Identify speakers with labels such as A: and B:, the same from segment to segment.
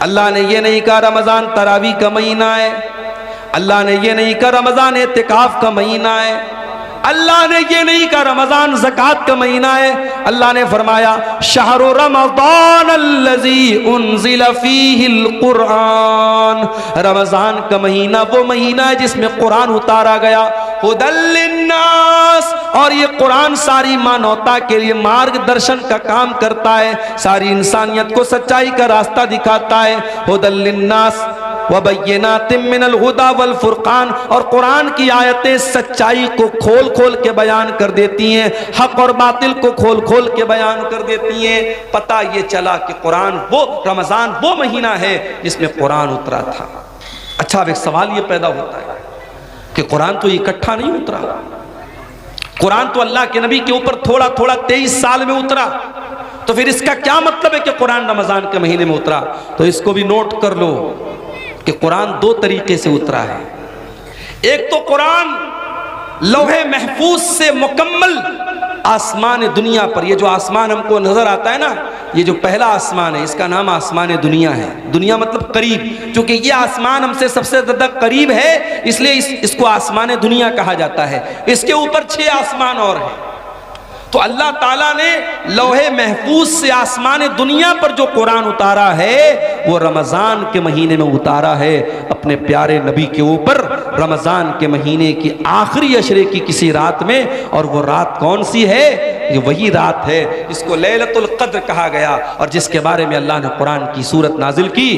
A: अल्लाह ने ये नहीं कहा रमज़ान तरावी का महीना है, अल्लाह ने ये नहीं कहा रमज़ान एतिकाफ का महीना है, अल्लाह ने ये नहीं कहा रमज़ान ज़कात का महीना है। अल्लाह ने फरमाया शहरु रमज़ान अल्लज़ी उन्ज़िल फ़ीहिल क़ुरआन, रमज़ान का महीना वो महीना है जिसमें कुरान उतारा गया। हुदल लिन्नास, और ये कुरान सारी मानवता के लिए मार्गदर्शन का काम करता है, सारी इंसानियत को सच्चाई का रास्ता दिखाता है। हुदल लिन्नास व बय्यिनातिम मिनल हुदा वल फुरकान, और कुरान की आयतें सच्चाई को खोल खोल के बयान कर देती हैं, हक और बातिल को खोल खोल के बयान कर देती हैं। पता ये चला कि कुरान वो रमज़ान वो महीना है जिसमें कुरान उतरा था। अच्छा, अब एक सवाल ये पैदा होता है कि कुरान तो इकट्ठा नहीं उतरा, कुरान तो अल्लाह के नबी के ऊपर थोड़ा थोड़ा 23 साल में उतरा, तो फिर इसका क्या मतलब है कि कुरान रमज़ान के महीने में उतरा? तो इसको भी नोट कर लो कि कुरान दो तरीके से उतरा है। एक तो कुरान लौहे महफूज से मुकम्मल आसमान दुनिया पर, ये जो आसमान हमको नजर आता है ना, ये जो पहला आसमान है इसका नाम आसमान दुनिया है। दुनिया मतलब करीब, क्योंकि ये आसमान हमसे सबसे ज्यादा करीब है इसलिए इसको आसमान दुनिया कहा जाता है। इसके ऊपर 6 आसमान और हैं। तो अल्लाह ताला ने लौहे महफूज से आसमान दुनिया पर जो कुरान उतारा है वो रमज़ान के महीने में उतारा है अपने प्यारे नबी के ऊपर, रमज़ान के महीने की आखिरी अशरे की किसी रात में। और वो रात कौन सी है? ये वही रात है जिसको लैलतुल क़द्र कहा गया और जिसके बारे में अल्लाह ने कुरान की सूरत नाजिल की,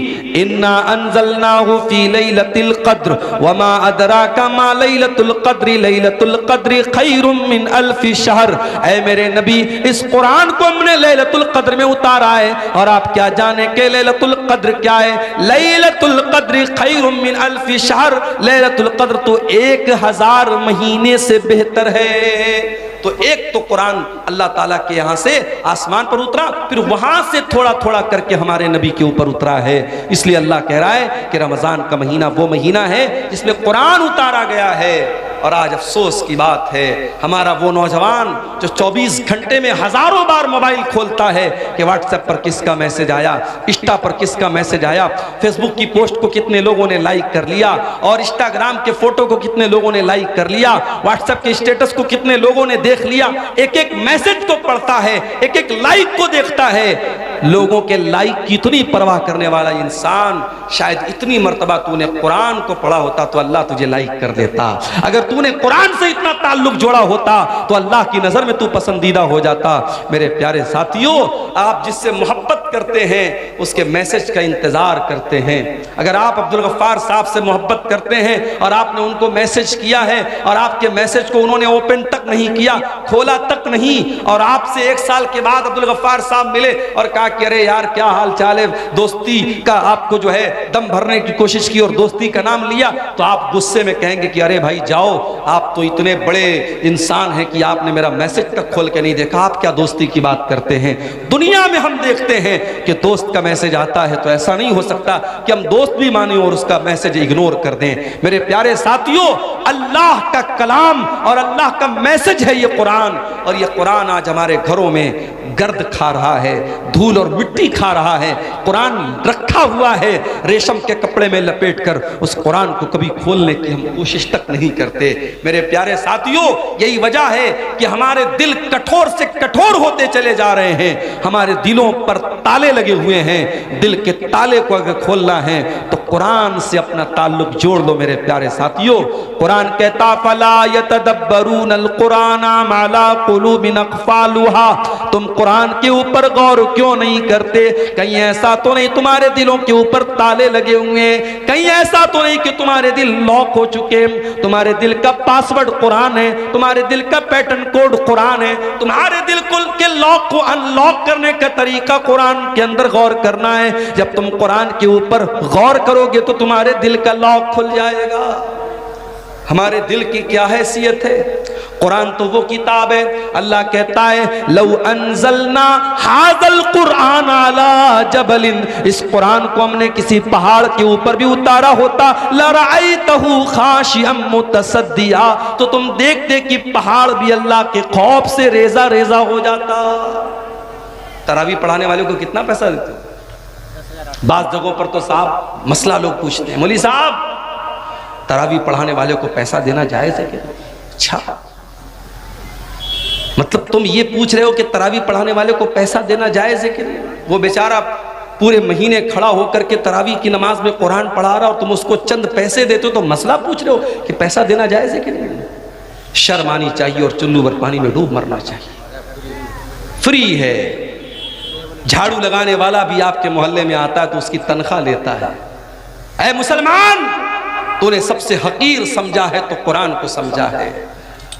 A: इन्ना अंज़लनाहु फी लैलतिल क़द्र वमा अदराका मा लैलतुल क़द्र लैलतुल क़द्र खैरुम मिन अल्फि शहर। ऐ मेरे नबी, इस कुरान को हमने लैलतुल क़द्र में उतारा है और आप क्या जाने के लैलतुल क़द्र क्या है? लैलतुल क़द्र खैरुम मिन अल्फि शहर, लैलतुल क़द्र तो 1000 महीने से बेहतर है। तो एक तो कुरान अल्लाह ताला के यहाँ से आसमान पर उतरा, फिर वहां से थोड़ा थोड़ा करके हमारे नबी के ऊपर उतरा है। इसलिए अल्लाह कह रहा है कि रमज़ान का महीना वो महीना है जिसमें कुरान उतारा गया है। और आज अफसोस की बात है, हमारा वो नौजवान जो 24 घंटे में हजारों बार मोबाइल खोलता है कि व्हाट्सएप पर किसका मैसेज आया, इंस्टा पर किसका मैसेज आया, फेसबुक की पोस्ट को कितने लोगों ने लाइक कर लिया और इंस्टाग्राम के फोटो को कितने लोगों ने लाइक कर लिया, व्हाट्सएप के स्टेटस को कितने लोगों ने देख लिया। एक एक मैसेज को पढ़ता है, एक एक लाइक को देखता है। लोगों के लाइक की इतनी परवाह करने वाला इंसान, शायद इतनी मर्तबा तूने कुरान को पढ़ा होता तो अल्लाह तुझे लाइक कर देता। अगर तूने कुरान से इतना ताल्लुक जोड़ा होता तो अल्लाह की नजर में तू पसंदीदा हो जाता। मेरे प्यारे साथियों, आप जिससे मोहब्बत करते हैं उसके मैसेज का इंतजार करते हैं। अगर आप अब्दुल गफ्फार साहब से मोहब्बत करते हैं और आपने उनको मैसेज किया है और आपके मैसेज को उन्होंने ओपन तक नहीं किया, खोला तक नहीं, और आपसे 1 साल के बाद अब्दुल गफ्फार साहब मिले और कहा कि अरे यार क्या हाल चाल है, दोस्ती का आपको जो है दम भरने की कोशिश की और दोस्ती का नाम लिया, तो आप गुस्से में कहेंगे कि अरे भाई जाओ, आप तो इतने बड़े इंसान हैं कि आपने मेरा मैसेज तक खोल के नहीं देखा, आप क्या दोस्ती की बात करते हैं। दुनिया में हम देखते हैं कि दोस्त का मैसेज आता है तो ऐसा नहीं हो सकता कि हम दोस्त भी माने और उसका मैसेज इग्नोर कर दें। मेरे प्यारे साथियों, अल्लाह का कलाम और अल्लाह का मैसेज है ये कुरान, और ये कुरान आज हमारे घरों में गर्द खा रहा है, धूल और मिट्टी खा रहा है। कुरान रखा हुआ है रेशम के कपड़े में लपेटकर, उस कुरान को कभी खोलने की हम कोशिश तक नहीं करते। मेरे प्यारे साथियों, यही वजह है कि हमारे दिल कठोर से कठोर होते चले जा रहे हैं, हमारे दिलों पर ताले लगे हुए हैं। दिल के ताले को अगर खोलना है तो कुरान से अपना ताल्लुक जोड़ लो। मेरे प्यारे साथियों, कुरान कहता फला यतदब्बरूनल कुरान अला कुलूबिन अक़फ़ालुहा, तुम कुरान के ऊपर गौर क्यों नहीं करते? कहीं ऐसा तो नहीं तुम्हारे दिलों के ऊपर ताले लगे हुए, कहीं ऐसा तो नहीं कि तुम्हारे दिल लॉक हो चुके, तुम्हारे दिल का पासवर्ड कुरान है, तुम्हारे दिल का पैटर्न कोड कुरान है, तुम्हारे दिल के लॉक को अनलॉक करने का तरीका कुरान के अंदर गौर करना है। जब तुम कुरान के ऊपर गौर करोगे तो तुम्हारे दिल का लॉक खुल जाएगा। हमारे दिल की क्या हैसियत है? कुरान तो वो किताब है, अल्लाह कहता है लौ अंज़लना हाज़ल कुरान अला जबलिन, इस कुरान को हमने किसी पहाड़ के ऊपर भी उतारा होता, लरअयतहु खाशिअम मुतसद्दिया, तो तुम देखते कि पहाड़ भी अल्लाह के खौफ से रेजा रेजा हो जाता। तरावी पढ़ाने वाले को कितना पैसा देते हो? बाज़ जगहों पर तो साहब मसला लोग पूछते हैं, मौलवी साहब तरावी पढ़ाने वाले को पैसा देना जायज़ है क्या? अच्छा, मतलब तुम ये पूछ रहे हो कि तरावी पढ़ाने वाले को पैसा देना जायज़ है कि नहीं? वो बेचारा पूरे महीने खड़ा होकर के तरावी की नमाज में कुरान पढ़ा रहा और तुम उसको चंद पैसे देते हो तो मसला पूछ रहे हो कि पैसा देना जायज़ है कि नहीं? शर्म आनी चाहिए और चुल्लू भर पानी में डूब मरना चाहिए। फ्री है, झाड़ू लगाने वाला भी आपके मोहल्ले में आता है तो उसकी तनख्वाह लेता है। ऐ मुसलमान, तूने सबसे हकीर समझा है तो कुरान को समझा है।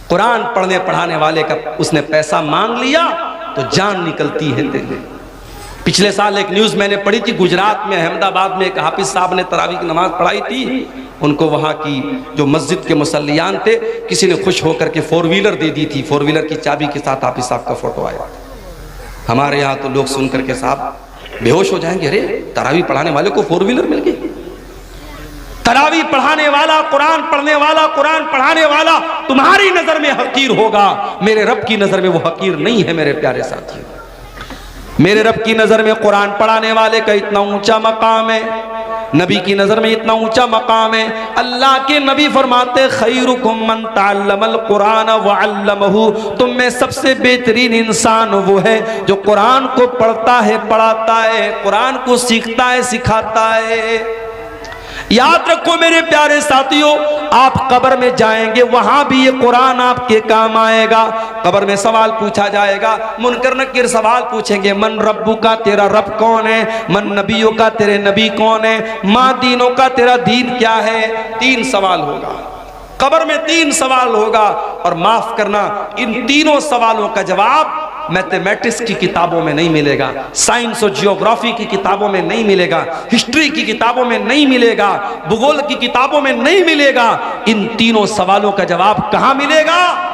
A: कुरान पढ़ने पढ़ाने वाले का उसने पैसा मांग लिया तो जान निकलती है तेरी। पिछले साल एक न्यूज़ मैंने पढ़ी थी, गुजरात में अहमदाबाद में एक हाफिज साहब ने तरावी की नमाज पढ़ाई थी। उनको वहाँ की जो मस्जिद के मुसल्लियान थे, किसी ने खुश होकर के 4 व्हीलर दे दी थी। 4 व्हीलर की चाबी के साथ हाफिज साहब का फोटो आया। हमारे यहाँ तो लोग सुन करके साहब बेहोश हो जाएंगे, अरे तरावी पढ़ाने वाले को 4 व्हीलर मिल गई। तरावी पढ़ाने वाला, कुरान पढ़ने वाला, कुरान पढ़ाने वाला तुम्हारी नजर में हकीर होगा, मेरे रब की नजर में वो हकीर नहीं है। मेरे प्यारे साथियों, मेरे रब की नजर में कुरान पढ़ाने वाले का इतना ऊंचा मकाम है, नबी की नजर में इतना ऊंचा मकाम है। अल्लाह के नबी फरमाते खैरुकुम मन तअल्लमल कुरान व अल्लमहु, तुम में सबसे बेहतरीन इंसान वो है जो कुरान को पढ़ता है, पढ़ाता है, कुरान को सीखता है, सिखाता है। याद रखो मेरे प्यारे साथियों, आप कब्र में जाएंगे वहां भी ये कुरान आपके काम आएगा। कब्र में सवाल पूछा जाएगा, मुनकर नकीर सवाल पूछेंगे, मन रब्बू का, तेरा रब कौन है? मन नबियों का, तेरे नबी कौन है? माँ दीनों का, तेरा दीन क्या है? 3 सवाल होगा कब्र में, 3 सवाल होगा। और माफ करना, इन तीनों सवालों का जवाब मैथमेटिक्स की किताबों में नहीं मिलेगा, साइंस और जियोग्राफी की किताबों में नहीं मिलेगा, हिस्ट्री की किताबों में नहीं मिलेगा, भूगोल की किताबों में नहीं मिलेगा। इन तीनों सवालों का जवाब कहां मिलेगा?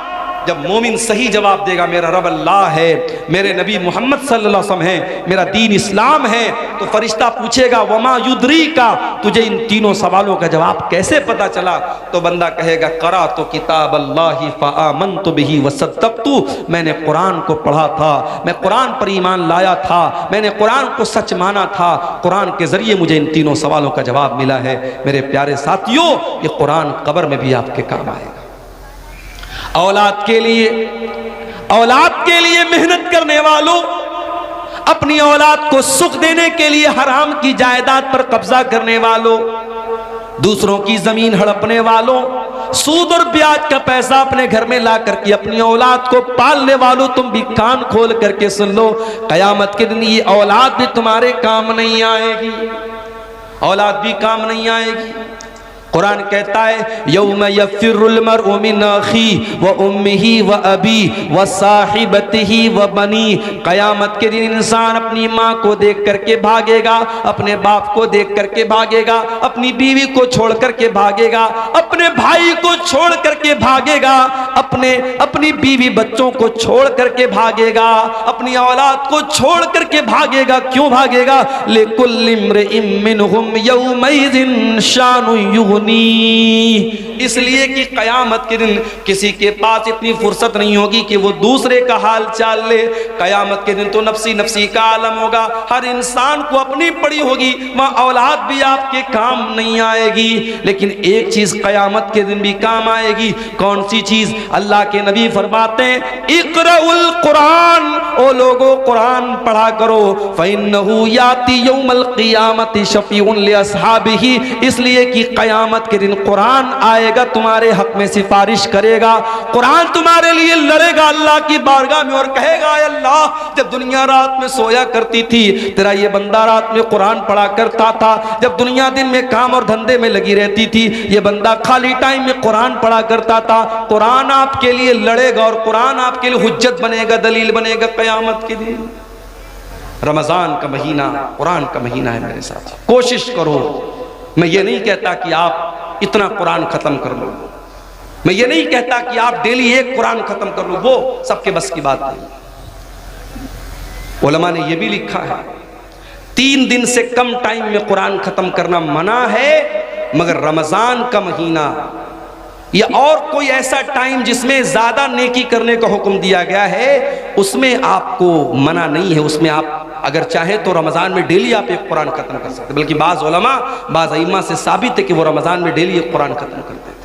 A: जब मोमिन सही जवाब देगा, मेरा रब अल्लाह है, मेरे नबी मोहम्मद सल्लल्लाहु अलैहि वसल्लम है, मेरा दीन इस्लाम है, तो फरिश्ता पूछेगा वमा युद्री का, तुझे इन तीनों सवालों का जवाब कैसे पता चला? तो बंदा कहेगा करा तो किताब अल्लाह फ़आमनतु बिही वसद्दक़तु, मैंने कुरान को पढ़ा था, मैं कुरान पर ईमान लाया था, मैंने कुरान को सच माना था, कुरान के जरिए मुझे इन तीनों सवालों का जवाब मिला है। मेरे प्यारे साथियों, ये कुरान कब्र में भी आपके काम आएगा। औलाद के लिए मेहनत करने वालों, अपनी औलाद को सुख देने के लिए हराम की जायदाद पर कब्जा करने वालों, दूसरों की जमीन हड़पने वालों, सूद और ब्याज का पैसा अपने घर में ला करके अपनी औलाद को पालने वालों, तुम भी कान खोल करके सुन लो, कयामत के दिन ये औलाद भी तुम्हारे काम नहीं आएगी, औलाद भी काम नहीं आएगी। कुरान कहता है यौम यफिरुल मरउ मिन अखी व उम्मिही व अबी व साहिबतिही व बनी, कयामत के दिन इंसान अपनी माँ को देख करके भागेगा, अपने बाप को देख करके भागेगा, अपनी बीवी को छोड़ करके भागेगा, अपने भाई को छोड़ करके भागेगा, अपनी बीवी बच्चों को छोड़ करके भागेगा, अपनी औलाद को छोड़ करके भागेगा। क्यों भागेगा? लिकुल्लि इम्रिइम मिनहुम यौमइज़िन शानुन, इसलिए कि कयामत के दिन किसी के पास इतनी फुर्सत नहीं होगी कि वो दूसरे का हाल चाल ले। कयामत के दिन तो नफ्सी नफ्सी का आलम होगा, हर इंसान को अपनी पड़ी होगी, वहाँ औलाद भी आपके काम नहीं आएगी। लेकिन एक चीज कयामत के दिन भी काम आएगी। कौन सी चीज? अल्लाह के नबी फरमाते हैं इक़राउल कुरान, ओ लोगो कुरान पढ़ा करो, फ़इन्नहु याती यौमल क़ियामति शफ़ीउन लिअस्हाबिही, इसलिए कि कयामत के दिन कुरान आएगा, तुम्हारे हक में सिफारिश करेगा, कुरान तुम्हारे लिए लड़ेगा अल्लाह की बारगाह में और कहेगा अल्लाह, जब दुनिया रात में सोया करती थी तेरा ये बंदा रात में कुरान पढ़ा करता था, जब दुनिया दिन में काम और धंधे में लगी रहती थी ये बंदा खाली टाइम में कुरान पढ़ा करता था। कुरान आपके लिए लड़ेगा और कुरान आपके लिए हुज्जत बनेगा, दलील बनेगा कयामत के दिन। रमजान का महीना कुरान का महीना है मेरे साथ, कोशिश करो। मैं ये नहीं कहता कि आप इतना कुरान खत्म कर लो, मैं ये नहीं कहता कि आप डेली एक कुरान खत्म कर लो, वो सबके बस की बात नहीं। उलमा ने ये भी लिखा है 3 दिन से कम टाइम में कुरान खत्म करना मना है, मगर रमजान का महीना या और कोई ऐसा टाइम जिसमें ज्यादा नेकी करने का हुक्म दिया गया है, उसमें आपको मना नहीं है। उसमें आप अगर चाहे तो रमजान में डेली आप एक कुरान खत्म कर सकते, बल्कि बाज़ उलमा बाज़ अइम्मा से साबित है कि वो रमजान में डेली एक कुरान खत्म करते थे।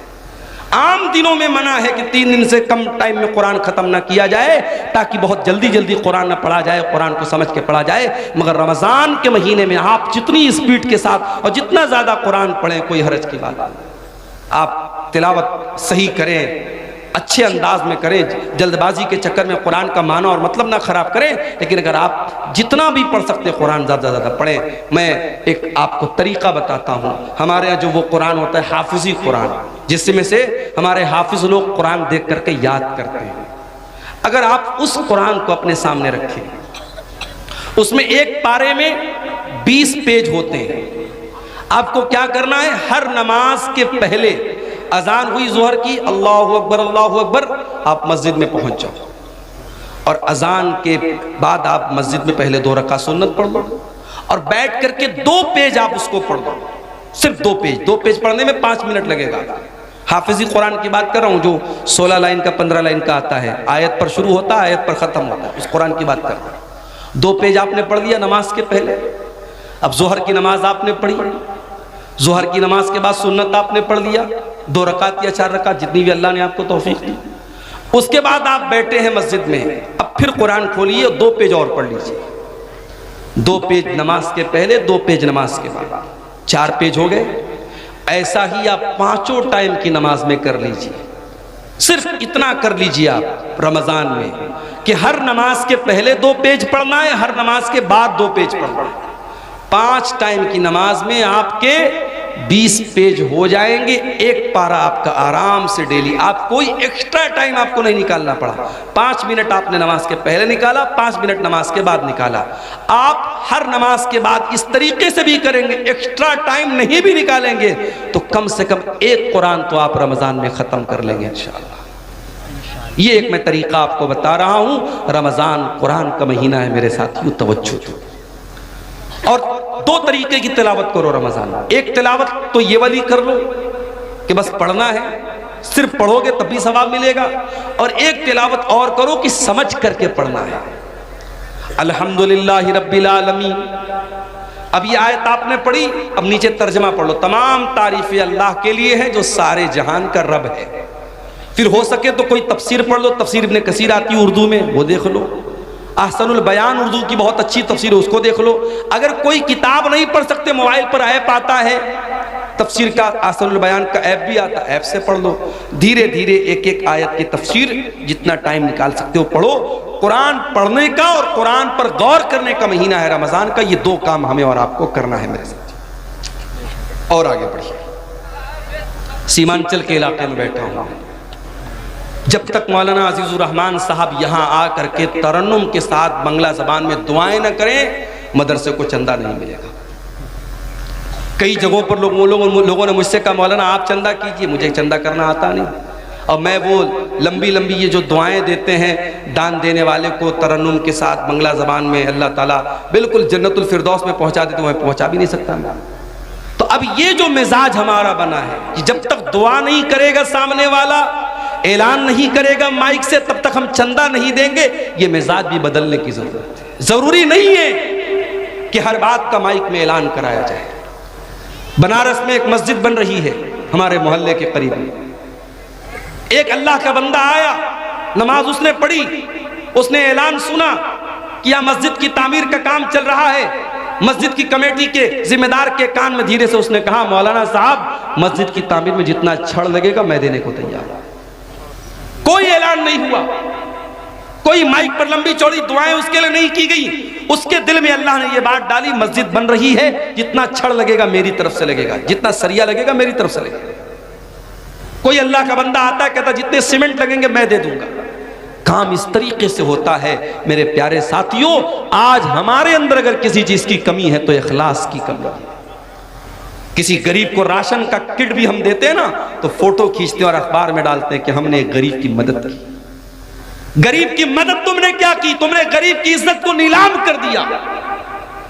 A: आम दिनों में मना है कि 3 दिन से कम टाइम में कुरान खत्म ना किया जाए, ताकि बहुत जल्दी जल्दी कुरान ना पढ़ा जाए, कुरान को समझ के पढ़ा जाए। मगर रमजान के महीने में आप जितनी स्पीड के साथ और जितना ज्यादा कुरान पढ़ें, कोई हरज की बात नहीं। आप तिलावत सही करें, अच्छे अंदाज में करें, जल्दबाजी के चक्कर में कुरान का माना और मतलब ना खराब करें। लेकिन अगर आप जितना भी पढ़ सकते हैं कुरान ज़्यादा ज़्यादा पढ़ें। मैं एक आपको तरीका बताता हूँ। हमारे यहाँ जो वो कुरान होता है हाफिजी कुरान, जिसमें से हमारे हाफिज लोग कुरान देख करके याद करते हैं। अगर आप उस कुरान को अपने सामने रखें, उसमें एक पारे में 20 पेज होते हैं। आपको क्या करना है, हर नमाज के पहले अजान हुई ज़ोहर की, अल्लाहु अकबर, आप मस्जिद में पहुंच जाओ और अजान के बाद आप मस्जिद में पहले 2 रकात सुन्नत पढ़ लो और बैठ करके 2 पेज आप उसको पढ़ लो। सिर्फ 2 पेज। 2 पेज पढ़ने में 5 मिनट लगेगा। हाफिजी कुरान की बात कर रहा हूँ, जो 16 लाइन का 15 लाइन का आता है, आयत पर शुरू होता है, आयत पर ख़त्म होता है, उस कुरान की बात कर रहा हूँ। 2 पेज आपने पढ़ लिया नमाज के पहले। अब जोहर की नमाज आपने पढ़ी, जोहर की नमाज के बाद सुन्नत आपने पढ़ लिया, 2 रकात या 4 रकात, जितनी भी अल्लाह ने आपको तौफीक दी। उसके बाद आप बैठे हैं मस्जिद में, अब फिर कुरान खोलिए, 2 पेज और पढ़ लीजिए। 2 पेज नमाज के पहले, 2 पेज नमाज के बाद, 4 पेज हो गए। ऐसा ही आप 5 टाइम की नमाज में कर लीजिए। सिर्फ इतना कर लीजिए आप रमजान में कि हर नमाज के पहले 2 पेज पढ़ना है, हर नमाज के बाद 2 पेज पढ़ना है। 5 टाइम की नमाज में आपके 20 पेज हो जाएंगे। एक पारा आपका आराम से डेली। आप कोई एक्स्ट्रा टाइम आपको नहीं निकालना पड़ा। 5 मिनट आपने नमाज के पहले निकाला, 5 मिनट नमाज के बाद निकाला। आप हर नमाज के बाद इस तरीके से भी करेंगे, एक्स्ट्रा टाइम नहीं भी निकालेंगे, तो कम से कम एक कुरान तो आप रमजान में खत्म कर लेंगे इंशाअल्लाह। ये एक मैं तरीका आपको बता रहा हूं। रमजान कुरान का महीना है मेरे साथियों, तवज्जो दो। और 2 तरीके की तिलावत करो रमजान में। एक तिलावत तो ये वाली कर लो कि बस पढ़ना है, सिर्फ पढ़ोगे तब भी सवाब मिलेगा। और एक तिलावत और करो कि समझ करके पढ़ना है। अल्हम्दुलिल्लाहि रब्बिल आलमीन। अब ये आयत आपने पढ़ी, अब नीचे तर्जमा पढ़ लो। तमाम तारीफें अल्लाह के लिए हैं जो सारे जहान का रब है। फिर हो सके तो कोई तफसीर पढ़ लो, तफसीर इब्ने कसीर आती है उर्दू में, वो देख लो। अहसनुल बयान उर्दू की बहुत अच्छी तफसीर है, उसको देख लो। अगर कोई किताब नहीं पढ़ सकते, मोबाइल पर ऐप आता है तफसीर का, अहसनुल बयान का ऐप भी आता है, ऐप से पढ़ लो। धीरे धीरे एक एक आयत की तफसीर जितना टाइम निकाल सकते हो पढ़ो। कुरान पढ़ने का और कुरान पर गौर करने का महीना है रमजान का। ये 2 काम हमें और आपको करना है मेरे साथ। और आगे बढ़िए। सीमांचल के इलाके में बैठा हूं। जब तक मौलाना अजीजुर रहमान साहब यहाँ आ करके तरन्नुम के साथ बंगला ज़बान में दुआएं न करें, मदरसे को चंदा नहीं मिलेगा। कई जगहों पर लोगों ने मुझसे कहा, मौलाना आप चंदा कीजिए, मुझे चंदा करना आता नहीं। और मैं वो लंबी लंबी ये जो दुआएं देते हैं दान देने वाले को तरन्नुम के साथ बंगला ज़बान में, अल्लाह ताला बिल्कुल जन्नतुल फिरदौस में पहुँचा देते, मैं पहुँचा भी नहीं सकता मैं। तो अब ये जो मिजाज हमारा बना है कि जब तक दुआ नहीं करेगा सामने वाला, ऐलान नहीं करेगा माइक से, तब तक हम चंदा नहीं देंगे। ये मिजाज भी बदलने की जरूरत है। जरूरी नहीं है कि हर बात का माइक में ऐलान कराया जाए। बनारस में एक मस्जिद बन रही है हमारे मोहल्ले के करीब। एक अल्लाह का बंदा आया, नमाज उसने पढ़ी, उसने ऐलान सुना कि यह मस्जिद की तामीर का काम चल रहा है। मस्जिद की कमेटी के जिम्मेदार के कान में धीरे से उसने कहा, मौलाना साहब मस्जिद की तामीर में जितना छड़ लगेगा मैं देने को तैयार हूं। कोई ऐलान नहीं हुआ, कोई माइक पर लंबी चौड़ी दुआएं उसके लिए नहीं की गई। उसके दिल में अल्लाह ने यह बात डाली, मस्जिद बन रही है, जितना छड़ लगेगा मेरी तरफ से लगेगा, जितना सरिया लगेगा मेरी तरफ से लगेगा। कोई अल्लाह का बंदा आता है, कहता जितने सीमेंट लगेंगे मैं दे दूंगा। काम इस तरीके से होता है मेरे प्यारे साथियों। आज हमारे अंदर अगर किसी चीज की कमी है तो इखलास की कमी है। किसी गरीब को राशन का किट भी हम देते हैं ना, तो फोटो खींचते हैं और अखबार में डालते हैं कि हमने एक गरीब की मदद की। गरीब की मदद तुमने क्या की? तुमने गरीब की इज्जत को नीलाम कर दिया।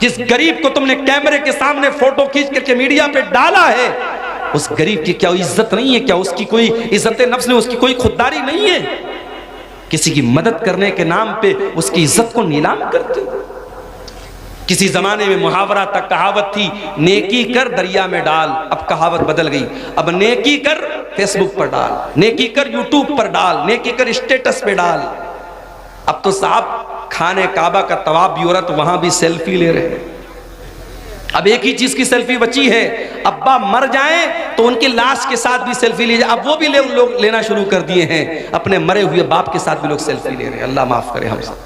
A: जिस गरीब को तुमने कैमरे के सामने फोटो खींच करके मीडिया पे डाला है, उस गरीब की क्या इज्जत नहीं है? क्या उसकी कोई इज्जत नफ्स नहीं, उसकी कोई खुददारी नहीं है? किसी की मदद करने के नाम पे उसकी इज्जत को नीलाम करते हो। किसी जमाने में मुहावरा तक कहावत थी, नेकी कर दरिया में डाल। अब कहावत बदल गई, अब नेकी कर फेसबुक पर डाल, नेकी कर यूट्यूब पर डाल, नेकी कर स्टेटस पे डाल। अब तो साहब खाने काबा का तवाफ भी हो रहा तो वहां भी सेल्फी ले रहे हैं। अब एक ही चीज की सेल्फी बची है, अब्बा मर जाएं तो उनकी लाश के साथ भी सेल्फी ली जाए। अब वो भी लोग लेना शुरू कर दिए हैं, अपने मरे हुए बाप के साथ भी लोग सेल्फी ले रहे हैं। अल्लाह माफ करे हम सब।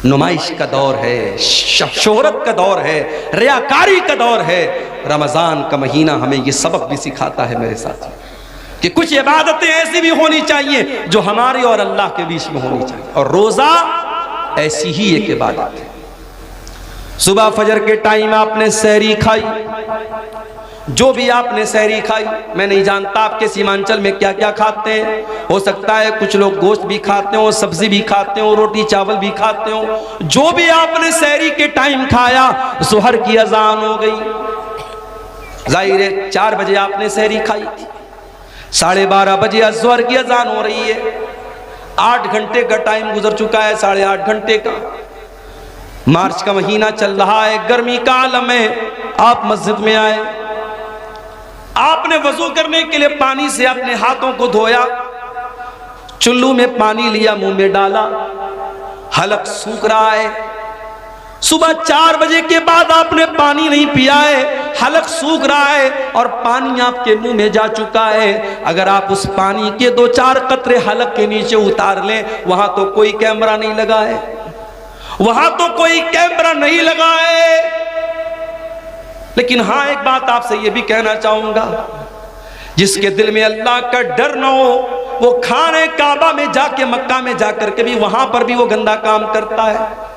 A: नुमाइश का दौर है, शोहरत का दौर है, रियाकारी का दौर है। रमजान का महीना हमें ये सबक भी सिखाता है मेरे साथ कि कुछ इबादतें ऐसी भी होनी चाहिए जो हमारी और अल्लाह के बीच में होनी चाहिए, और रोजा ऐसी ही एक इबादत है। सुबह फजर के टाइम आपने सहरी खाई, जो भी आपने सहरी खाई, मैं नहीं जानता आपके सीमांचल में क्या क्या खाते हैं। हो सकता है कुछ लोग गोश्त भी खाते हो, सब्जी भी खाते हो, रोटी चावल भी खाते हो। जो भी आपने सहरी के टाइम खाया, सुहर की अजान हो गई। जाहिर है 4 बजे आपने सहरी खाई थी, 12:30 बजे अज़हर की अजान हो रही है। 8 घंटे का टाइम गुजर चुका है, 8.5 घंटे का। मार्च का महीना चल रहा है, गर्मी का आलम है। आप मस्जिद में आए, आपने वजू करने के लिए पानी से अपने हाथों को धोया, चुल्लू में पानी लिया, मुंह में डाला, हलक सूख रहा है। सुबह 4 बजे के बाद आपने पानी नहीं पिया है, हलक सूख रहा है और पानी आपके मुंह में जा चुका है। अगर आप उस पानी के 2-4 कतरे हलक के नीचे उतार लें, वहां तो कोई कैमरा नहीं लगा है, वहां तो कोई कैमरा नहीं लगा है। लेकिन हाँ, एक बात आपसे यह भी कहना चाहूंगा, जिसके दिल में अल्लाह का डर न हो, वो खाने काबा में जाके, मक्का में जाकर के भी वहां पर भी वो गंदा काम करता है।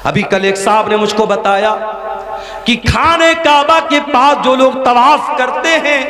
A: अभी कल एक साहब ने मुझको बताया कि खाने काबा के पास जो लोग तवाफ करते हैं,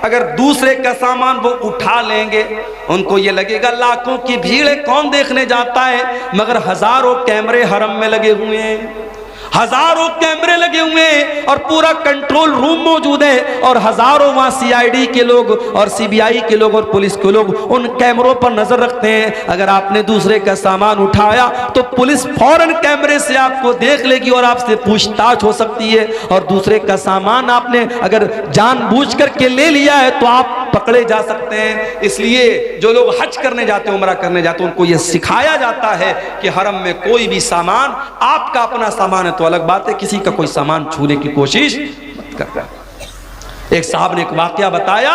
A: अगर दूसरे का सामान वो उठा लेंगे, उनको ये लगेगा लाखों की भीड़ है, कौन देखने जाता है, मगर हजारों कैमरे हरम में लगे हुए हैं, हजारों कैमरे लगे हुए हैं और पूरा कंट्रोल रूम मौजूद है, और हजारों वहां सीआईडी के लोग और सीबीआई के लोग और पुलिस के लोग उन कैमरों पर नजर रखते हैं। अगर आपने दूसरे का सामान उठाया तो पुलिस फौरन कैमरे से आपको देख लेगी और आपसे पूछताछ हो सकती है, और दूसरे का सामान आपने अगर जानबूझ करके ले लिया है तो आप पकड़े जा सकते हैं। इसलिए जो लोग हज करने जाते हैं, उमरा करने जाते हैं, उनको यह सिखाया जाता है कि हरम में कोई भी सामान, आपका अपना सामान है तो अलग बात है, किसी का कोई सामान छूने की कोशिश मत करना। एक साहब ने एक वाकया बताया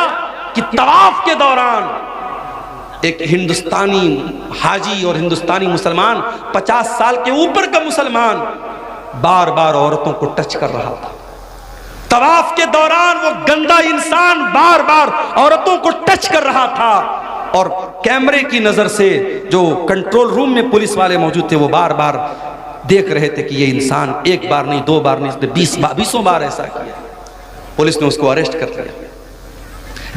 A: कि तवाफ के दौरान एक हिंदुस्तानी हाजी और हिंदुस्तानी मुसलमान, 50 साल के ऊपर का मुसलमान, बार बार औरतों को टच कर रहा था। तवाफ के दौरान वो गंदा इंसान बार बार औरतों को टच कर रहा था, और कैमरे की नजर से जो कंट्रोल रूम में पुलिस वाले मौजूद थे, वो बार बार देख रहे थे कि ये इंसान एक बार नहीं, 2 बार नहीं, इसने 20 बार ऐसा किया। पुलिस ने उसको अरेस्ट कर लिया।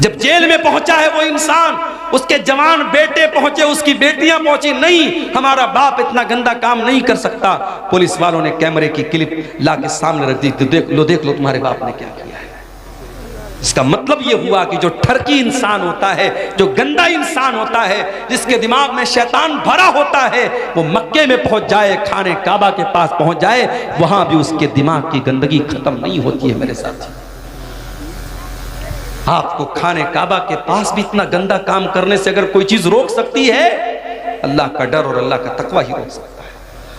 A: जब जेल में पहुंचा है वो इंसान, उसके जवान बेटे पहुंचे, उसकी बेटियां पहुंची, नहीं हमारा बाप इतना गंदा काम नहीं कर सकता। पुलिस वालों ने कैमरे की क्लिप ला के सामने रख दी, देख लो तुम्हारे बाप ने क्या किया है। इसका मतलब यह हुआ कि जो ठरकी इंसान होता है, जो गंदा इंसान होता है, जिसके दिमाग में शैतान भरा होता है, वो मक्के में पहुंच जाए, खाने काबा के पास पहुंच जाए, वहां भी उसके दिमाग की गंदगी खत्म नहीं होती है मेरे साथी। आपको खाने काबा के पास भी इतना गंदा काम करने से अगर कोई चीज रोक सकती है, अल्लाह का डर और अल्लाह का तकवा ही रोक सकता है।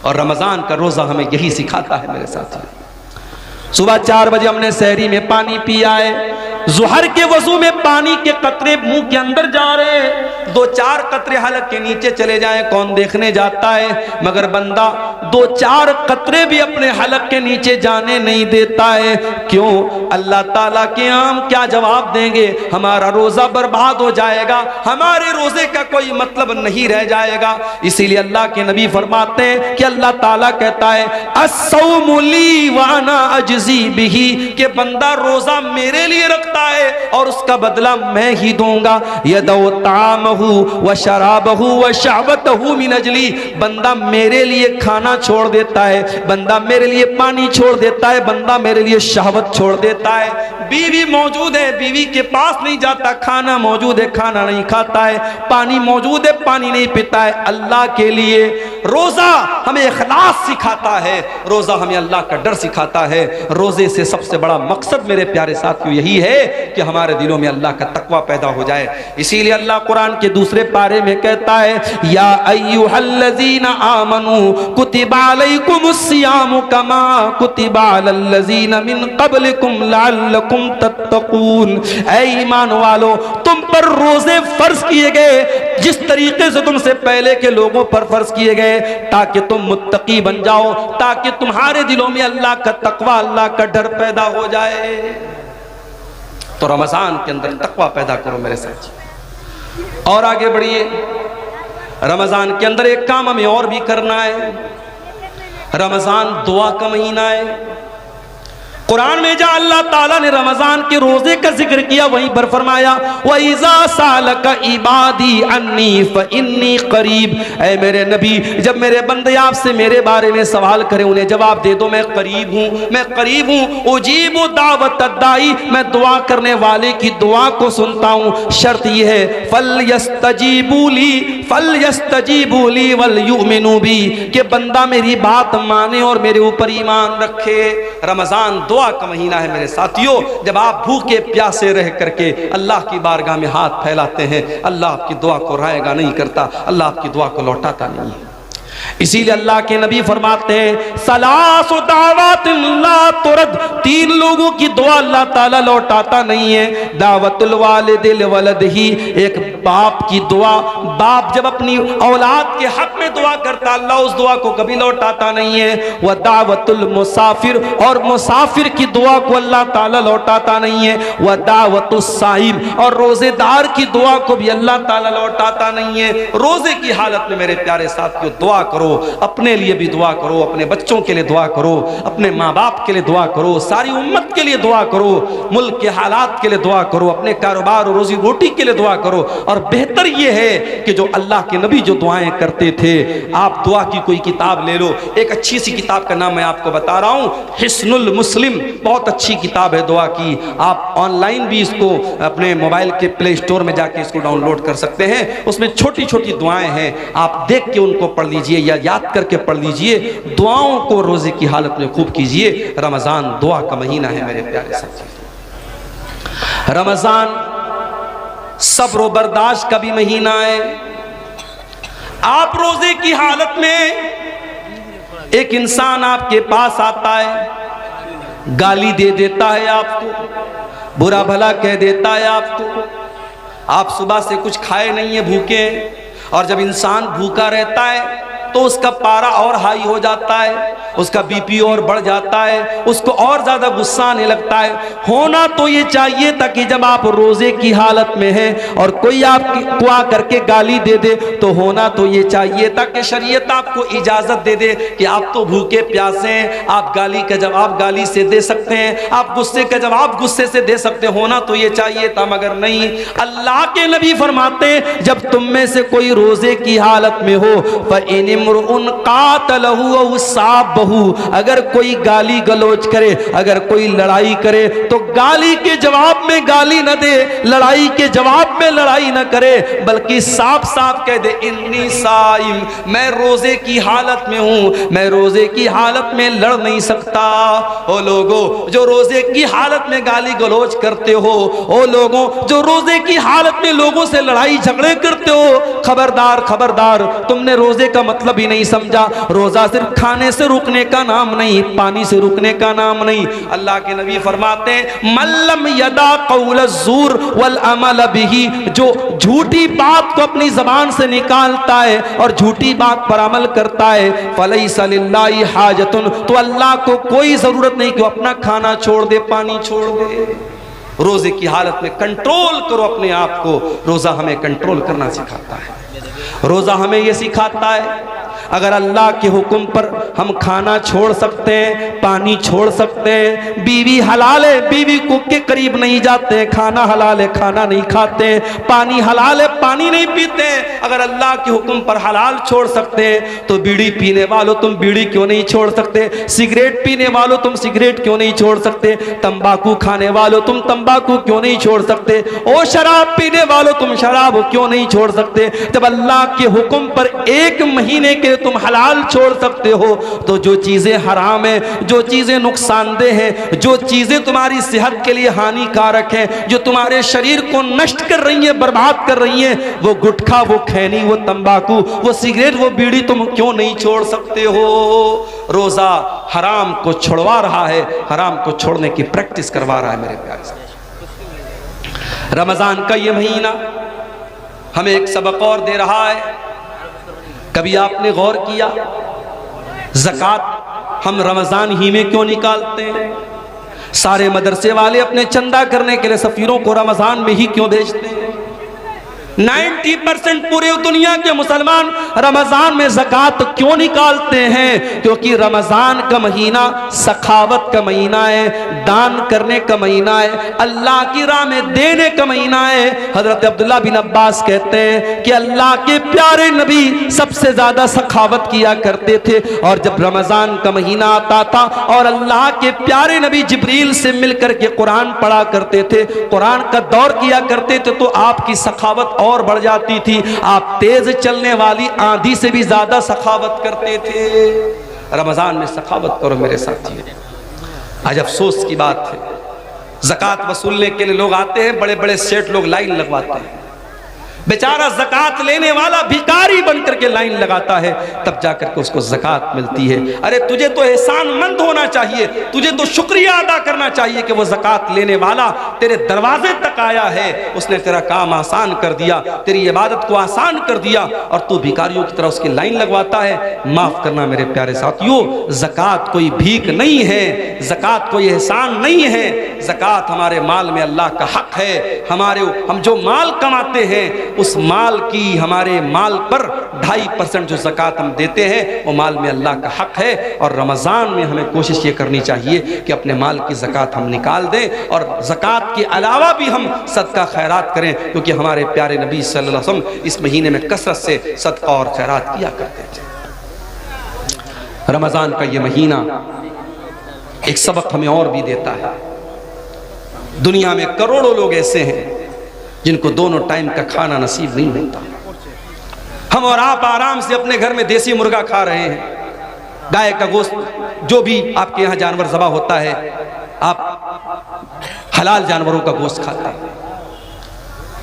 A: और रमजान का रोजा हमें यही सिखाता है मेरे साथी। सुबह 4 बजे हमने सहरी में पानी पिया है, जुहर के वजू में पानी के कतरे मुंह के अंदर जा रहे हैं, 2-4 कतरे हलक के नीचे चले जाएं, कौन देखने जाता है, मगर बंदा 2-4 कतरे भी अपने हलक के नीचे जाने नहीं देता है। क्यों? अल्लाह ताला के हम क्या जवाब देंगे? हमारा रोजा बर्बाद हो जाएगा, हमारे रोजे का कोई मतलब नहीं रह जाएगा। इसीलिए अल्लाह के नबी फरमाते हैं कि अल्लाह ताला कहता है अस्सौमु ली व अना अजज़ी बिही, कि बंदा रोजा मेरे लिए रखता है और उसका बदला मैं ही दूंगा। यदौ तामहु तआमहु व शराबहु व शहवतहु मिन अजली। बंदा मेरे लिए खाना छोड़ देता है, बंदा मेरे लिए पानी छोड़ देता है, बंदा मेरे लिए शहवत छोड़ देता है। बीवी मौजूद है, बीवी के पास नहीं जाता, खाना मौजूद है, खाना नहीं खाता है, पानी मौजूद है, पानी नहीं पीता है। अल्लाह के लिए रोजा हमें इखलास सिखाता है, रोजा हमें अल्लाह का डर सिखाता है। रोजे से सबसे बड़ा मकसद मेरे प्यारे साथियों यही है कि हमारे दिलों में अल्लाह का तकवा पैदा हो जाए। इसीलिए अल्लाह कुरान के दूसरे पारे में कहता है, या अय्युहल्लज़ीना आमनू कुतिबा अलैकुमुस्सियामु कमा कुतिबा अलल्लज़ीना मिन क़ब्लिकुम लअल्लकुम तत्तक़ून। ऐ ईमान वालो, तुम पर रोजे फर्ज किए गए जिस तरीके से तुमसे पहले के लोगों पर फर्ज किए गए, ताकि तुम मुत्तकी बन जाओ, ताकि तुम्हारे दिलों में अल्लाह का तकवा, अल्लाह का डर पैदा हो जाए। तो रमजान के अंदर तकवा पैदा करो मेरे साथ। और आगे बढ़िए, रमजान के अंदर एक काम हमें और भी करना है। रमजान दुआ का महीना है। कुरान में जहाँ अल्लाह ताला ने रमजान के रोजे का जिक्र किया, वहीं पर फरमाया वइज़ा सालका इबादी अन्नी फइन्नी करीब। ऐ मेरे नबी, जब मेरे बंदे आपसे मेरे बारे में सवाल करें, उन्हें जवाब दे दो, मैं करीब हूँ, मैं करीब हूँ। उजीबु दावत दाई, मैं दुआ करने वाले की दुआ को सुनता हूँ। शर्त यह है फल ली वल युमिनु बी, कि बंदा मेरी बात माने और मेरे ऊपर ईमान रखे। रमजान दुआ का महीना है मेरे साथियों। जब आप भूखे प्यासे रह करके अल्लाह की बारगाह में हाथ फैलाते हैं, अल्लाह आपकी दुआ को रायगा नहीं करता, अल्लाह आपकी दुआ को लौटाता नहीं है। इसीलिए अल्लाह के नबी फरमाते हैं, सलासु दावतिन ला तुरद, तीन लोगों की दुआ अल्लाह ताला लौटाता नहीं है। दावतुल वालिदिल वलदिही, एक बाप की दुआ, बाप जब अपनी औलाद के हक में दुआ करता, अल्लाह उस दुआ को कभी लौटाता नहीं है। वह दावतुल मुसाफिर, और मुसाफिर की दुआ को अल्लाह ताला लौटाता नहीं है। वह दावतुस साइम, और रोजेदार की दुआ को भी अल्लाह ताला लौटाता नहीं है। रोजे की हालत में मेरे प्यारे साथियों दुआ करो, अपने लिए भी दुआ करो, अपने बच्चों के लिए दुआ करो, अपने माँ बाप के लिए दुआ करो, सारी उम्मत के लिए दुआ करो, मुल्क के हालात के लिए दुआ करो, अपने कारोबार और रोजी रोटी के लिए दुआ करो। और बेहतर यह है कि जो अल्लाह के नबी जो दुआएं करते थे, आप दुआ की कोई किताब ले लो। एक अच्छी सी किताब का नाम मैं आपको बता रहा हूँ, हिस्नुल मुस्लिम, बहुत अच्छी किताब है दुआ की। आप ऑनलाइन भी इसको अपने मोबाइल के प्ले स्टोर में जाके इसको डाउनलोड कर सकते हैं। उसमें छोटी छोटी दुआएं हैं, आप देख के उनको पढ़ लीजिए या याद करके पढ़ लीजिए। दुआओं को रोजे की हालत में खूब कीजिए। रमजान दुआ का महीना है मेरे प्यारे साथी। रमजान सब्र और बर्दाश्त का भी महीना है। आप रोजे की हालत में एक इंसान आपके पास आता है, गाली दे देता है आपको, बुरा भला कह देता है आपको, आप सुबह से कुछ खाए नहीं है, भूखे, और जब इंसान भूखा रहता है तो उसका पारा और हाई हो जाता है, उसका बीपी और बढ़ जाता है, उसको और ज्यादा गुस्सा आने लगता है। होना तो ये चाहिए था कि जब आप रोजे की हालत में हैं और कोई आपको आ करके गाली दे दे, तो होना तो ये चाहिए था कि शरीयत आपको इजाजत दे दे कि आप तो भूखे प्यासे हैं, आप गाली का जवाब गाली से दे सकते हैं, आप गुस्से का जवाब गुस्से से दे सकते हैं। होना तो ये चाहिए था, मगर नहीं। अल्लाह के नबी फरमाते हैं, जब तुम में से कोई रोजे की हालत में हो, फइनिमरुन कातलहु औ साबहु, अगर कोई गाली गलोच करे, अगर कोई लड़ाई करे, तो गाली के जवाब में गाली न दे, लड़ाई के जवाब में लड़ाई न करे, बल्कि साफ साफ कह दे, इन्नी साइम, मैं रोजे की हालत में हूं, मैं रोजे की हालत में लड़ नहीं सकता। ओ लोगों जो रोजे की हालत में गाली गलोच करते हो, ओ लोगों जो रोजे की हालत में लोगों से लड़ाई झगड़े करते हो, खबरदार खबरदार, तुमने रोजे का मतलब ही नहीं समझा। रोजा सिर्फ खाने से रुकने का नाम नहीं, पानी से रुकने का नाम नहीं। अल्लाह के नबी फरमाते हैं, मल्लम यदा कौल ज़ूर वल अमल बिही, जो झूठी बात को अपनी जबान से निकालता है और झूठी बात पर अमल करता है, फलैसा लिल्लाहि हाजतुन, तो अल्लाह को कोई जरूरत नहीं कि वो अपना खाना छोड़ दे, पानी छोड़ दे। रोजे की हालत में कंट्रोल करो अपने आप को। रोजा हमें कंट्रोल करना सिखाता है, रोजा हमें यह सिखाता है अगर अल्लाह के हुक्म पर हम खाना छोड़ सकते हैं, पानी छोड़ सकते हैं, बीवी हलाल है, बीवी को के करीब नहीं जाते, खाना हलाल है, खाना नहीं खाते, पानी हलाल है, पानी नहीं पीते, कहते हैं अगर अल्लाह के हुक्म पर हलाल छोड़ सकते हैं तो बीड़ी पीने वालों तुम बीड़ी क्यों नहीं छोड़ सकते, सिगरेट पीने वालों तुम सिगरेट क्यों नहीं छोड़ सकते, तंबाकू खाने वालों तुम तंबाकू क्यों नहीं छोड़ सकते, ओ शराब पीने वालों तुम शराब क्यों नहीं छोड़ सकते। जब अल्लाह के हुक्म पर 1 महीने के तुम हलाल छोड़ सकते हो तो जो चीजें हराम है, जो चीजें नुकसानदेह हैं, जो चीजें तुम्हारी सेहत के लिए हानिकारक हैं, जो तुम्हारे शरीर को नष्ट कर रही है, बर्बाद कर रही है, वो गुटखा, वो खैनी, वो तंबाकू, वो सिगरेट, वो बीड़ी तुम क्यों नहीं छोड़ सकते हो। रोजा हराम को छुड़वा रहा है, हराम को छोड़ने की प्रैक्टिस करवा रहा है मेरे प्यारे साथ। रमजान का ये महीना हमें एक सबक और दे रहा है। कभी आपने गौर किया ज़कात हम रमजान ही में क्यों निकालते हैं? सारे मदरसे वाले अपने चंदा करने के लिए सफीरों को रमजान में ही क्यों भेजते हैं? 90% पूरे दुनिया के मुसलमान रमजान में ज़कात क्यों निकालते हैं? क्योंकि रमजान का महीना सखावत का महीना है, दान करने का महीना है, अल्लाह की राह में देने का महीना है। हजरत अब्दुल्ला बिन अब्बास कहते हैं कि अल्लाह के प्यारे नबी सबसे ज्यादा सखावत किया करते थे, और जब रमजान का महीना आता था और अल्लाह के प्यारे नबी जिब्रील से मिलकर के कुरान पढ़ा करते थे, कुरान का दौर किया करते थे, तो आपकी सखावत और बढ़ जाती थी। आप तेज चलने वाली आंधी से भी ज्यादा सखावत करते थे। रमजान में सखावत करो मेरे साथियों। आज अफसोस की बात है, ज़कात वसूलने के लिए लोग आते हैं, बड़े बड़े सेठ लोग लाइन लगवाते हैं, बेचारा ज़कात लेने वाला भिखारी बनकर के लाइन लगाता है, तब जाकर के उसको ज़कात मिलती है। अरे तुझे तो एहसानमंद होना चाहिए, तुझे तो शुक्रिया अदा करना चाहिए कि वो ज़कात लेने वाला तेरे दरवाजे तक आया है, उसने तेरा काम आसान कर दिया, तेरी इबादत को आसान कर दिया, और तू भिखारियों की तरह उसकी लाइन लगवाता है। माफ़ करना मेरे प्यारे साथियों, ज़कात कोई भीख नहीं है, ज़कात कोई एहसान नहीं है। ज़कात हमारे माल में अल्लाह का हक है। हम जो माल कमाते हैं उस माल की, हमारे माल पर 2.5% जो ज़कात हम देते हैं वो माल में अल्लाह का हक है। और रमज़ान में हमें कोशिश ये करनी चाहिए कि अपने माल की ज़कात हम निकाल दें, और ज़कात के अलावा भी हम सदका खैरात करें, क्योंकि हमारे प्यारे नबी सल्लल्लाहु अलैहि वसल्लम इस महीने में कसरत से सदका और खैरात किया करते थे। रमज़ान का ये महीना एक सबक हमें और भी देता है। दुनिया में करोड़ों लोग ऐसे हैं जिनको दोनों टाइम का खाना नसीब नहीं होता। हम और आप आराम से अपने घर में देसी मुर्गा खा रहे हैं, गाय का गोश्त, जो भी आपके यहाँ जानवर ज़बा होता है, आप हलाल जानवरों का गोश्त खाते हैं,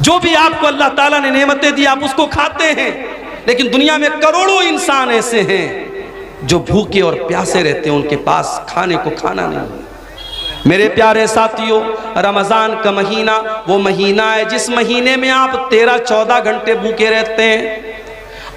A: जो भी आपको अल्लाह ताला ने नेमतें दी आप उसको खाते हैं। लेकिन दुनिया में करोड़ों इंसान ऐसे हैं जो भूखे और प्यासे रहते हैं, उनके पास खाने को खाना नहीं। मेरे प्यारे साथियों, रमज़ान का महीना वो महीना है जिस महीने में आप 13-14 घंटे भूखे रहते हैं।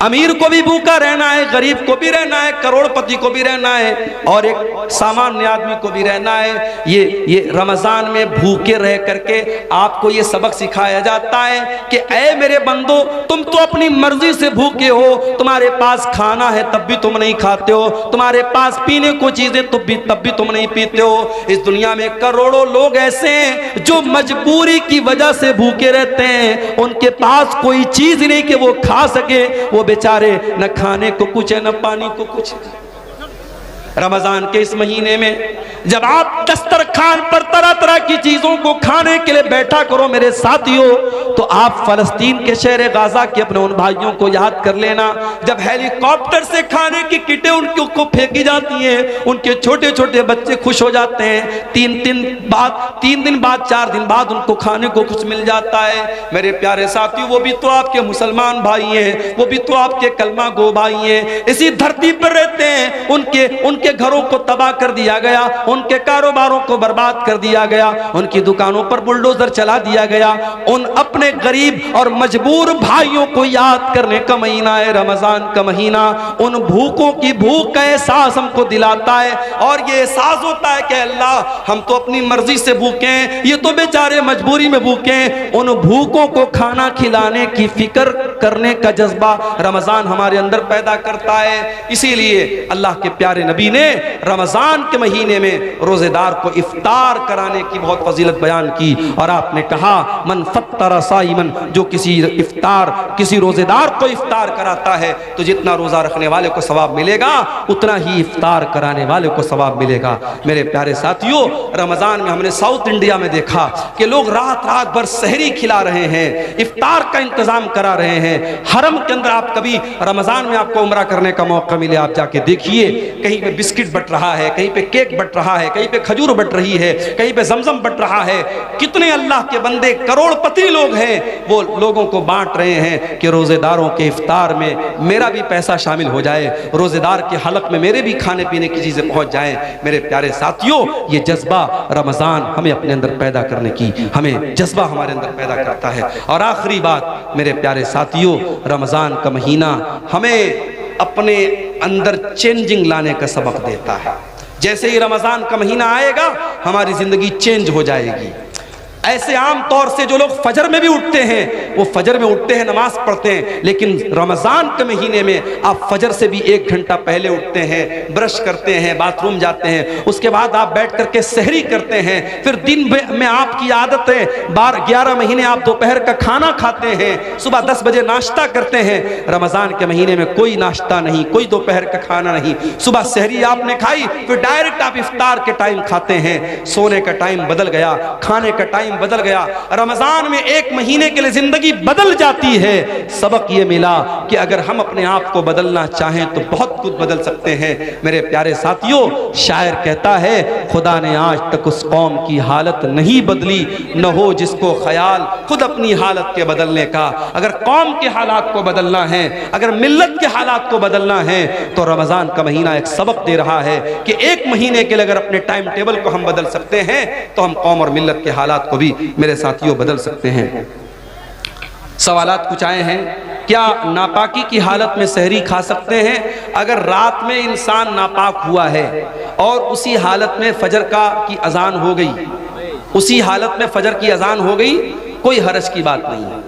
A: अमीर को भी भूखा रहना है, गरीब को भी रहना है, करोड़पति को भी रहना है, और एक सामान्य आदमी को भी रहना है। ये रमज़ान में भूखे रह करके आपको ये सबक सिखाया जाता है कि ऐ मेरे बंदो, तुम तो अपनी मर्जी से भूखे हो, तुम्हारे पास खाना है तब भी तुम नहीं खाते हो, तुम्हारे पास पीने को चीज़ें तब भी तुम नहीं पीते हो। इस दुनिया में करोड़ों लोग ऐसे हैं जो मजबूरी की वजह से भूखे रहते हैं, उनके पास कोई चीज़ नहीं कि वो खा सके, वो बेचारे न खाने को कुछ है न पानी को कुछ। रमजान के इस महीने में जब आप दस्तरखान पर तरह तरह की चीजों को खाने के लिए बैठा करो मेरे साथियों, तो आप फलस्तीन के शहर गाजा के अपने उन भाइयों को याद कर लेना, जब हेलीकॉप्टर से खाने की किटें उनको फेंकी जाती हैं, उनके छोटे छोटे बच्चे खुश हो जाते हैं। 3 दिन बाद 4 दिन बाद उनको खाने को कुछ मिल जाता है। मेरे प्यारे साथियों, वो भी तो आपके मुसलमान भाई हैं, वो भी तो आपके कलमा गो भाई हैं, इसी धरती पर रहते हैं। उनके घरों को तबाह कर दिया गया, उनके कारोबारों को बर्बाद कर दिया गया, उनकी दुकानों पर बुलडोजर चला दिया गया। उन अपने गरीब और मजबूर भाइयों को याद करने का महीना है रमजान का महीना। उन भूखों की भूख का एहसास हमको दिलाता है, और ये एहसास होता है कि अल्लाह हम तो अपनी मर्जी से भूखे हैं, ये तो बेचारे मजबूरी में भूखे हैं। उन भूखों को खाना खिलाने की फिक्र करने का जज्बा रमजान हमारे अंदर पैदा करता है। इसीलिए अल्लाह के प्यारे नबी ने हमने रमज़ान के महीने में रोज़ेदार को इफ्तार कराने की बहुत फजीलत बयान की। और आपने कहा मन फत्तर साइमन, जो किसी रोज़ेदार को इफ्तार कराता है तो जितना रोज़ा रखने वाले को सवाब मिलेगा उतना ही इफ्तार कराने वाले को सवाब मिलेगा। मेरे प्यारे साथियों, रमज़ान में हमने साउथ इंडिया में देखा कि लोग रात रात भर सहरी खिला रहे हैं, इफ्तार का इंतज़ाम करा रहे हैं। हरम के अंदर आप कभी रमज़ान में आपको उम्रा करने का मौका मिले, आप जाके देखिए, कहीं पे बिस्किट बट रहा है, कहीं पे केक बट रहा है, कहीं पे खजूर बट रही है, कहीं पे जमजम बट रहा है। कितने अल्लाह के बंदे करोड़पति लोग हैं, वो लोगों को बांट रहे हैं कि रोज़ेदारों के इफ्तार में मेरा भी पैसा शामिल हो जाए, रोज़ेदार के हलक में मेरे भी खाने पीने की चीज़ें पहुंच जाएं। मेरे प्यारे साथियों, ये जज्बा रमज़ान हमें अपने अंदर पैदा करने की, हमें जज्बा हमारे अंदर पैदा करता है। और आखिरी बात मेरे प्यारे साथियों, रमज़ान का महीना हमें अपने अंदर चेंजिंग लाने का सबक देता है। जैसे ही रमज़ान का महीना आएगा हमारी ज़िंदगी चेंज हो जाएगी। ऐसे आम तौर से जो लोग फजर में भी उठते हैं, वो फजर में उठते हैं, नमाज पढ़ते हैं, लेकिन रमज़ान के महीने में आप फजर से भी 1 घंटा पहले उठते हैं, ब्रश करते हैं, बाथरूम जाते हैं, उसके बाद आप बैठ करके सहरी करते हैं, फिर दिन में आपकी आदत है 11 महीने आप दोपहर का खाना खाते हैं, सुबह 10 बजे नाश्ता करते हैं। रमज़ान के महीने में कोई नाश्ता नहीं, कोई दोपहर का खाना नहीं, सुबह सहरी आपने खाई, फिर डायरेक्ट आप इफ्तार के टाइम खाते हैं। सोने का टाइम बदल गया, खाने का टाइम बदल गया। रमजान में 1 महीने के लिए जिंदगी बदल जाती है। सबक ये मिला कि अगर हम अपने आप को बदलना चाहें तो बहुत कुछ बदल सकते हैं। मेरे प्यारे साथियों, शायर कहता है, खुदा ने आज तक उस कौम की हालत नहीं बदली, न हो जिसको ख्याल खुद अपनी हालत के बदलने का। अगर कौम के हालात को बदलना है, अगर मिल्लत के हालात को बदलना है, तो रमजान का महीना एक सबक दे रहा है कि 1 महीने के लिए अगर अपने टाइम टेबल को हम बदल सकते हैं तो हम कौम और मिल्लत के हालात को भी मेरे साथियों बदल सकते हैं। सवालात कुछ आए हैं, क्या नापाकी की हालत में सहरी खा सकते हैं? अगर रात में इंसान नापाक हुआ है और उसी हालत में फजर की अजान हो गई, उसी हालत में फजर की अजान हो गई, कोई हरज की बात नहीं है।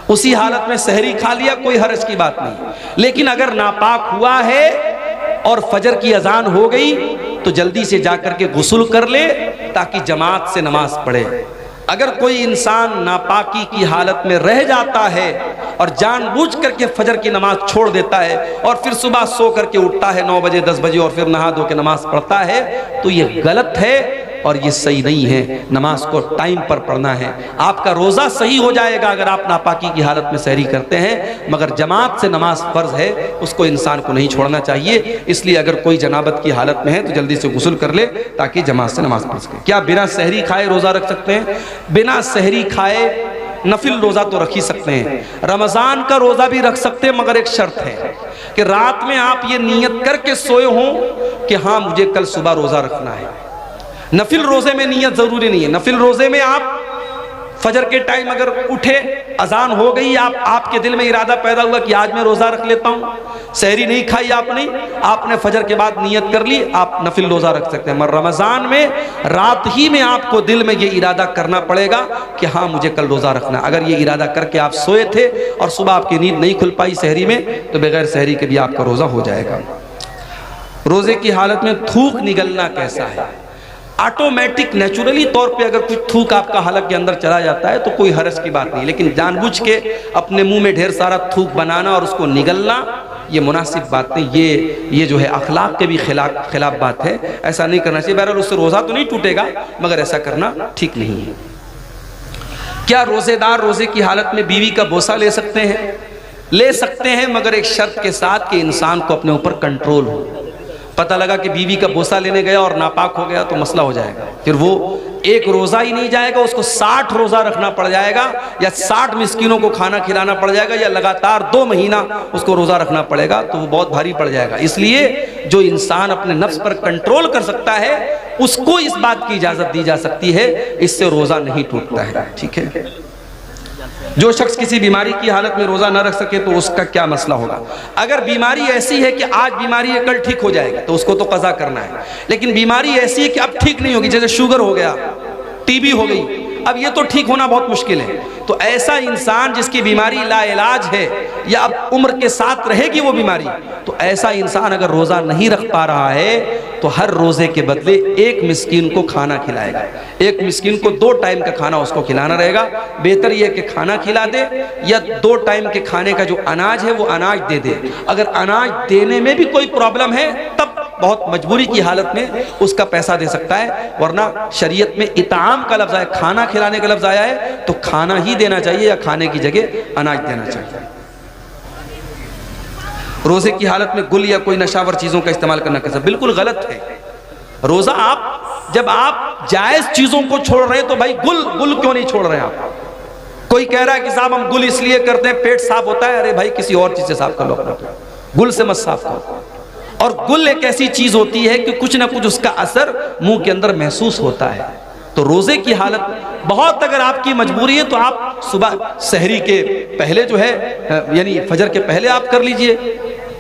A: उसी हालत में सहरी खा लिया, कोई हरज की बात नहीं। लेकिन अगर नापाक हुआ है और फजर की अजान हो गई तो जल्दी से जाकर के गुस्ल कर ले ताकि जमात से नमाज पढ़े। अगर कोई इंसान नापाकी की हालत में रह जाता है और जानबूझ करके फजर की नमाज छोड़ देता है और फिर सुबह सो करके उठता है 9 बजे 10 बजे और फिर नहा धो के नमाज पढ़ता है, तो ये गलत है और ये सही नहीं है। नमाज को टाइम पर पढ़ना है। आपका रोज़ा सही हो जाएगा अगर आप नापाकी की हालत में सहरी करते हैं, मगर जमात से नमाज फ़र्ज़ है, उसको इंसान को नहीं छोड़ना चाहिए। इसलिए अगर कोई जनाबत की हालत में है तो जल्दी से गुस्ल कर ले ताकि जमात से नमाज पढ़ सके। क्या बिना सहरी खाए रोज़ा रख सकते हैं? बिना सहरी खाए नफिल रोज़ा तो रख ही सकते हैं। रमज़ान का रोज़ा भी रख सकते हैं, मगर एक शर्त है कि रात में आप ये नियत करके सोए हों कि हाँ मुझे कल सुबह रोज़ा रखना है। नफिल रोज़े में नियत ज़रूरी नहीं है। नफिल रोज़े में आप फजर के टाइम अगर उठे, अजान हो गई, आपके दिल में इरादा पैदा हुआ कि आज मैं रोज़ा रख लेता हूँ, सहरी नहीं खाई आपने फजर के बाद नियत कर ली, आप नफिल रोज़ा रख सकते हैं। मगर रमज़ान में रात ही में आपको दिल में ये इरादा करना पड़ेगा कि हाँ मुझे कल रोज़ा रखना। अगर ये इरादा करके आप सोए थे और सुबह आपकी नींद नहीं खुल पाई सहरी में, तो बगैर सहरी के भी आपका रोज़ा हो जाएगा। रोज़े की हालत में थूक निगलना कैसा है? ऑटोमेटिक नेचुरली तौर पे अगर कुछ थूक आपका हलक के अंदर चला जाता है तो कोई हरज की बात नहीं, लेकिन जानबूझ के अपने मुंह में ढेर सारा थूक बनाना और उसको निगलना, ये मुनासिब बात नहीं। ये जो है अखलाक के भी खिलाफ बात है, ऐसा नहीं करना चाहिए। बहरहाल उससे रोज़ा तो नहीं टूटेगा, मगर ऐसा करना ठीक नहीं है। क्या रोज़ेदार रोज़े की हालत में बीवी का बोसा ले सकते हैं? ले सकते हैं, मगर एक शर्त के साथ कि इंसान को अपने ऊपर कंट्रोल हो। पता लगा कि बीवी का बोसा लेने गया और नापाक हो गया तो मसला हो जाएगा। फिर वो एक रोज़ा ही नहीं जाएगा, उसको 60 रोज़ा रखना पड़ जाएगा, या 60 मिस्किनों को खाना खिलाना पड़ जाएगा, या लगातार 2 महीना उसको रोज़ा रखना पड़ेगा, तो वो बहुत भारी पड़ जाएगा। इसलिए जो इंसान अपने नफ्स पर कंट्रोल कर सकता है उसको इस बात की इजाज़त दी जा सकती है, इससे रोज़ा नहीं टूटता है। ठीक है। जो शख्स किसी बीमारी की हालत में रोज़ा न रख सके तो उसका क्या मसला होगा? अगर बीमारी ऐसी है कि आज बीमारी है कल ठीक हो जाएगी तो उसको तो कज़ा करना है। लेकिन बीमारी ऐसी है कि अब ठीक नहीं होगी, जैसे शुगर हो गया, टीबी हो गई, अब ये तो ठीक होना बहुत मुश्किल है। तो ऐसा इंसान जिसकी बीमारी लाइलाज है या अब उम्र के साथ रहेगी वो बीमारी, तो ऐसा इंसान अगर रोज़ा नहीं रख पा रहा है तो हर रोज़े के बदले एक मिस्कीन को खाना खिलाएगा। एक मिस्कीन को 2 टाइम का खाना उसको खिलाना रहेगा। बेहतर यह कि खाना खिला दे या 2 टाइम के खाने का जो अनाज है वो अनाज दे दे। अगर अनाज देने में भी कोई प्रॉब्लम है तब बहुत मजबूरी की हालत में उसका पैसा दे सकता है, वरना शरीयत में इताम का लफ्ज़ आया, खाना खिलाने का लफ्ज़ आया है तो खाना ही देना चाहिए या खाने की जगह अनाज देना चाहिए। रोज़े की हालत में गुल या कोई नशावर चीज़ों का इस्तेमाल करना कैसा? बिल्कुल गलत है। रोज़ा जब आप जायज़ चीज़ों को छोड़ रहे हैं तो भाई गुल क्यों नहीं छोड़ रहे हैं आप? कोई कह रहा है कि साहब हम गुल इसलिए करते हैं पेट साफ होता है, अरे भाई किसी और चीज़ से साफ कर लो अपना पेट, गुल से मत साफ करो। और गुल एक ऐसी चीज़ होती है कि कुछ ना कुछ उसका असर मुंह के अंदर महसूस होता है। तो रोज़े की हालत बहुत, अगर आपकी मजबूरी है तो आप सुबह सहरी के पहले जो है यानी फजर के पहले आप कर लीजिए,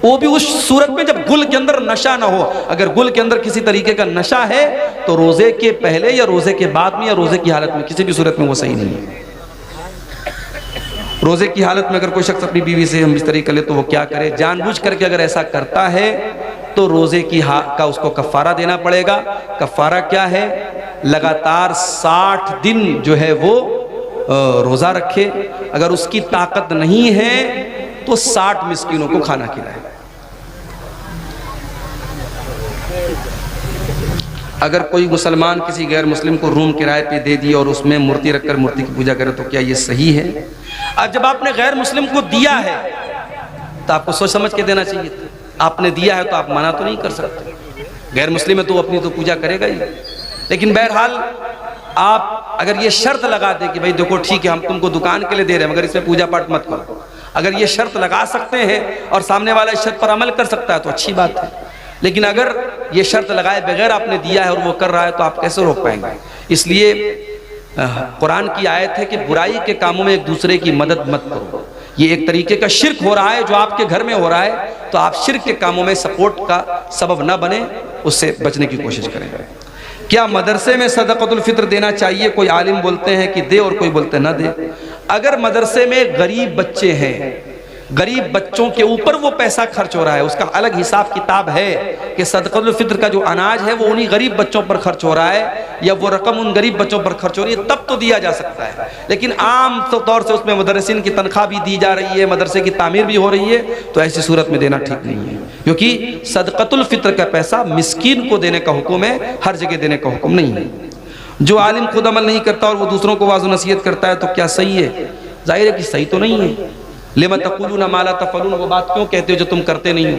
A: वो भी उस सूरत में जब गुल के अंदर नशा ना हो। अगर गुल के अंदर किसी तरीके का नशा है तो रोज़े के पहले या रोज़े के बाद में या रोज़े की हालत में किसी भी सूरत में वो सही नहीं है। रोज़े की हालत में अगर कोई शख्स अपनी बीवी से हम बिस्तरी कर ले तो वो क्या करे? जानबूझ करके अगर ऐसा करता है तो रोज़े की का उसको कफ़ारा देना पड़ेगा। कफ़ारा क्या है? लगातार 60 दिन जो है वो रोज़ा रखे। अगर उसकी ताकत नहीं है तो 60 मिस्कीनों को खाना खिलाए। अगर कोई मुसलमान किसी गैर मुस्लिम को रूम किराए पे दे दिए और उसमें मूर्ति रखकर मूर्ति की पूजा करे तो क्या ये सही है? अब जब आपने गैर मुस्लिम को दिया है तो आपको सोच समझ के देना चाहिए था। आपने दिया है तो आप मना तो नहीं कर सकते। गैर मुस्लिम है तो अपनी तो पूजा करेगा ही। लेकिन बहरहाल आप अगर ये शर्त लगा दे कि भाई देखो ठीक है हम तुमको दुकान के लिए दे रहे हैं मगर इसमें पूजा पाठ मत करो, अगर ये शर्त लगा सकते हैं और सामने वाला इस शर्त पर अमल कर सकता है तो अच्छी बात है। लेकिन अगर ये शर्त लगाए बगैर आपने दिया है और वो कर रहा है तो आप कैसे रोक पाएंगे? इसलिए कुरान की आयत है कि बुराई के कामों में एक दूसरे की मदद मत करो। ये एक तरीके का शिर्क हो रहा है जो आपके घर में हो रहा है, तो आप शिर्क के कामों में सपोर्ट का सबब ना बने, उससे बचने की कोशिश करें। क्या मदरसे में सदक़तुल फित्र देना चाहिए? कोई आलिम बोलते हैं कि दे और कोई बोलते हैं ना दे। अगर मदरसे में गरीब बच्चे हैं, गरीब बच्चों के ऊपर वो पैसा खर्च हो रहा है, उसका अलग हिसाब किताब है कि सदक़तुल फित्र का जो अनाज है वो उन्हीं गरीब बच्चों पर खर्च हो रहा है या वो रकम उन गरीब बच्चों पर खर्च हो रही है, तब तो दिया जा सकता है। लेकिन आम तौर से उसमें मदरसिन की तनख्वाह भी दी जा रही है, मदरसे की तामीर भी हो रही है, तो ऐसी सूरत में देना ठीक नहीं है, क्योंकि सदक़तुल फित्र का पैसा मिस्कीन को देने का हुक्म है, हर जगह देने का हुक्म नहीं है। जो आलिम खुद अमल नहीं करता और वो दूसरों को वाज़ नसीहत करता है तो क्या सही है? जाहिर है कि सही तो नहीं है। लिमा तक़ूलूना मा ला तफ़अलून, वो बात क्यों कहते हो जो तुम करते नहीं हो?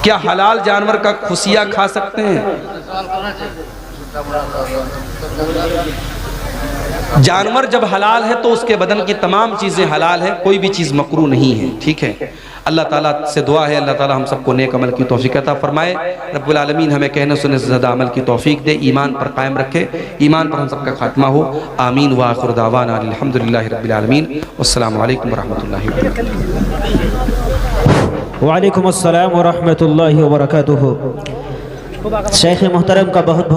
A: क्या हलाल जानवर का खुसिया खा सकते हैं? जानवर जब हलाल है तो उसके बदन की तमाम चीज़ें हलाल है, कोई भी चीज़ मकरूह नहीं है। ठीक है, अल्लाह ताला से दुआ है अल्लाह ताला हम सबको नेक अमल की तौफीक अता फरमाए। रब्बुल आलमीन हमें कहने सुनने से ज़्यादा अमल की तौफीक दे, ईमान पर कायम रखे, ईमान पर हम सबका खात्मा हो। आमीन व आखिर दावाना अल्हम्दुलिल्लाहि रब्बिल आलमीन। वस्सलामु अलैकुम वरहमतुल्लाहि वबरकातुहू।
B: वालेकुम अस्सलाम व रहमतुल्लाहि व बरकातुहू। शेख मोहतरम का बहुत